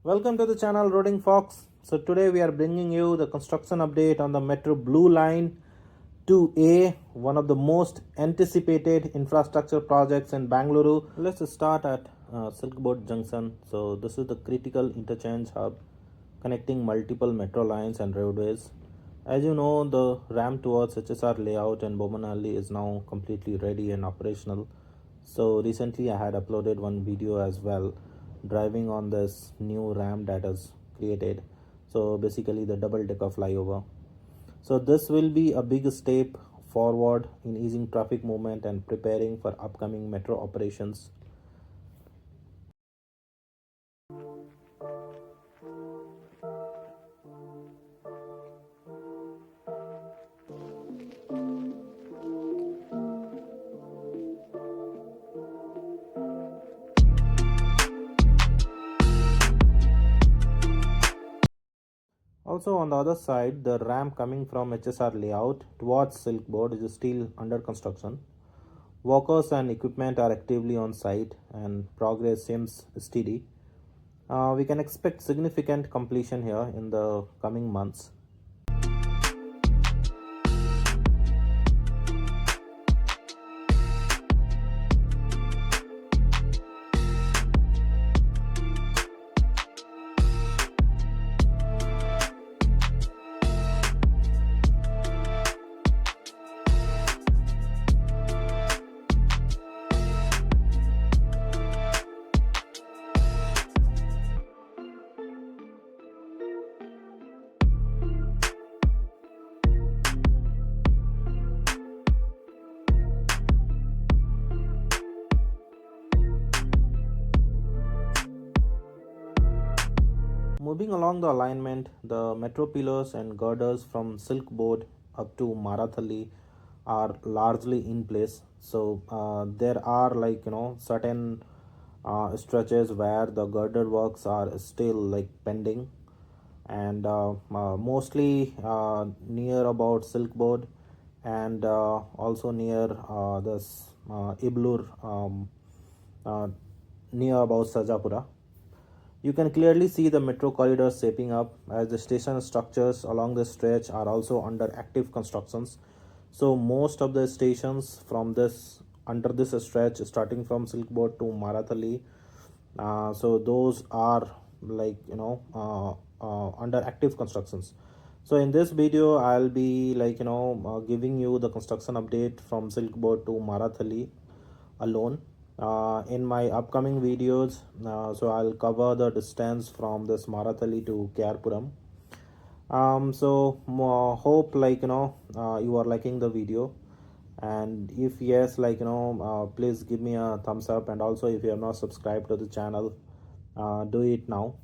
Welcome to the channel Roading Fox. So today we are bringing you the construction update on the Metro Blue Line 2A, one of the most anticipated infrastructure projects in Bangalore. Let's start at Silk Board Junction. So this is the critical interchange hub connecting multiple metro lines and roadways. As you know, the ramp towards HSR layout and Bomanhalli is now completely ready and operational. So recently I had uploaded one video as well driving on this new ramp that is created. So basically the double decker flyover. So this will be a big step forward in easing traffic movement and preparing for upcoming metro operations. Also on the other side, the ramp coming from HSR layout towards Silk Board is still under construction. Workers and equipment are actively on site and progress seems steady. We can expect significant completion here in the coming months. Moving along the alignment, the metro pillars and girders from Silk Board up to Marathali are largely in place. So there are certain stretches where the girder works are still pending, and mostly near about Silk Board and also near this Iblur, uh, near about Sajapura. You can clearly see the metro corridors shaping up as the station structures along the stretch are also under active constructions. So most of the stations from this under this stretch starting from Silk Board to Marathali, so those are under active constructions. So in this video I'll be giving you the construction update from Silk Board to Marathali alone. In my upcoming videos, so I'll cover the distance from this Marathali to Kyarpuram. Hope you are liking the video, and if yes, please give me a thumbs up, and also if you have not subscribed to the channel, do it now.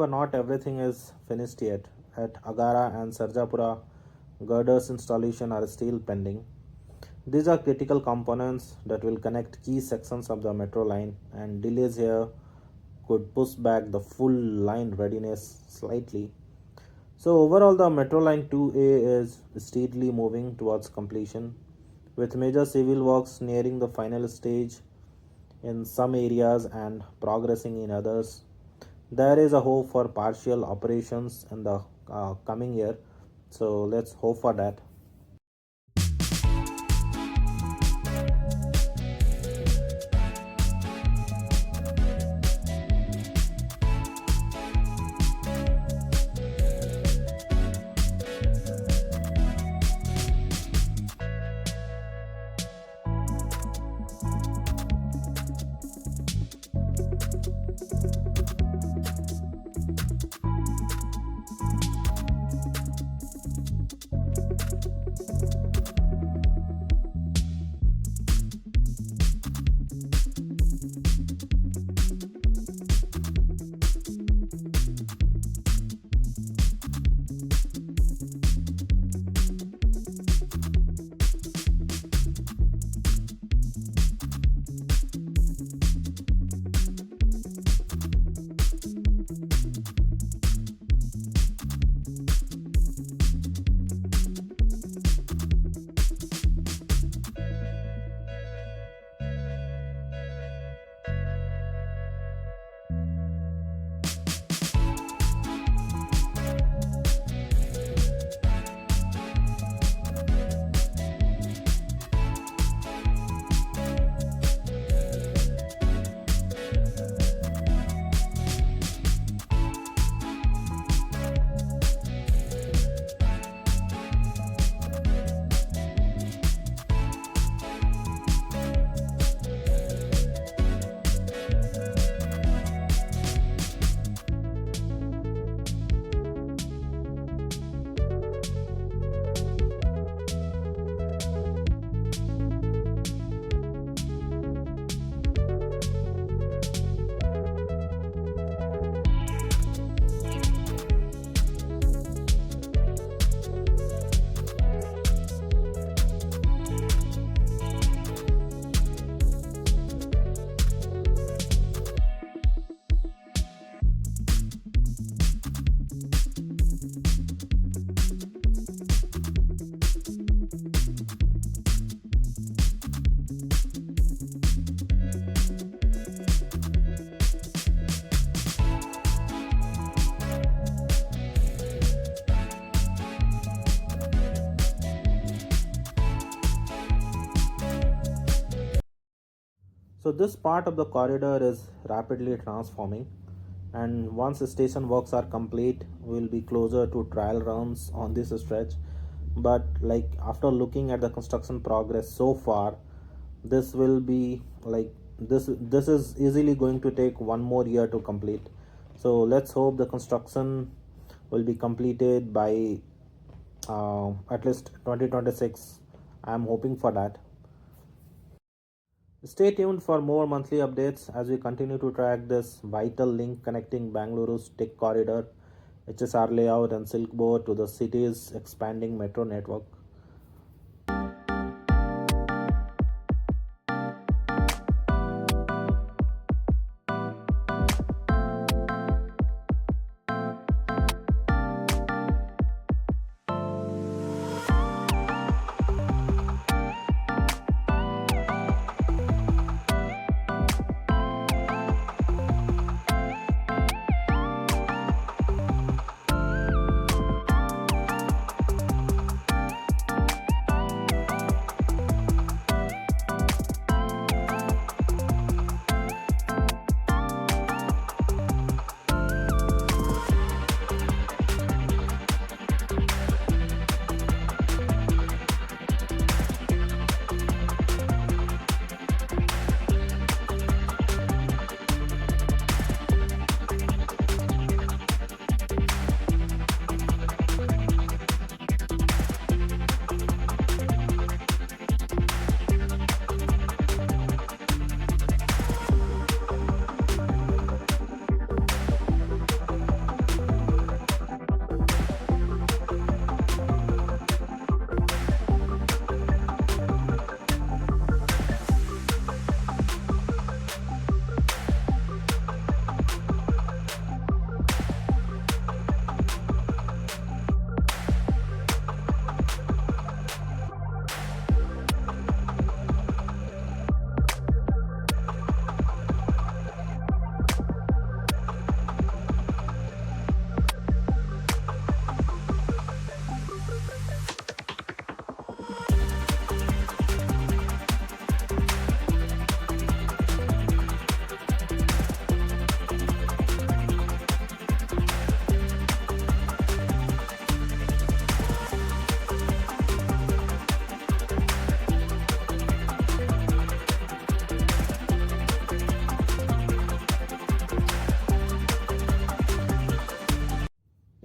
However, not everything is finished yet. At Agara and Sarjapura, girders installation are still pending. These are critical components that will connect key sections of the metro line, and delays here could push back the full line readiness slightly. So, overall, the Metro Line 2A is steadily moving towards completion, with major civil works nearing the final stage in some areas and progressing in others. There is a hope for partial operations in the coming year, so let's hope for that. So, this part of the corridor is rapidly transforming, and once the station works are complete, we will be closer to trial runs on this stretch. But, like, after looking at the construction progress so far, this will be like this is easily going to take one more year to complete. So, let's hope the construction will be completed by at least 2026. I am hoping for that. Stay tuned for more monthly updates as we continue to track this vital link connecting Bangaluru's tech corridor, HSR layout, and Silk Board to the city's expanding metro network.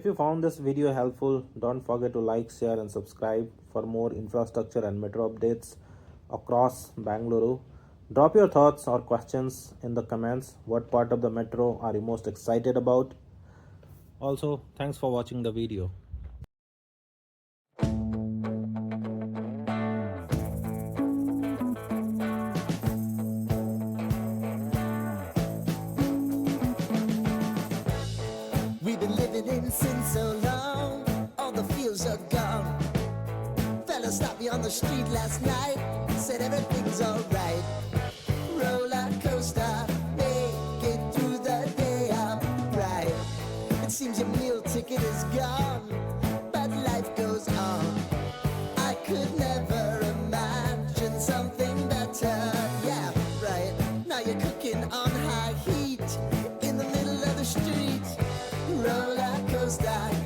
If you found this video helpful, don't forget to like, share, and subscribe for more infrastructure and metro updates across Bangalore. Drop your thoughts or questions in the comments. What part of the metro are you most excited about? Also, thanks for watching the video. We've been living in sin so long, all the feels are gone. Fella stopped me on the street last night, said everything's alright. Roller coaster, make it through the day upright. It seems your meal ticket is gone, but life goes on. I could never imagine something better. Yeah, right. Now you're cooking on high heat in the middle of the street. Roller coaster.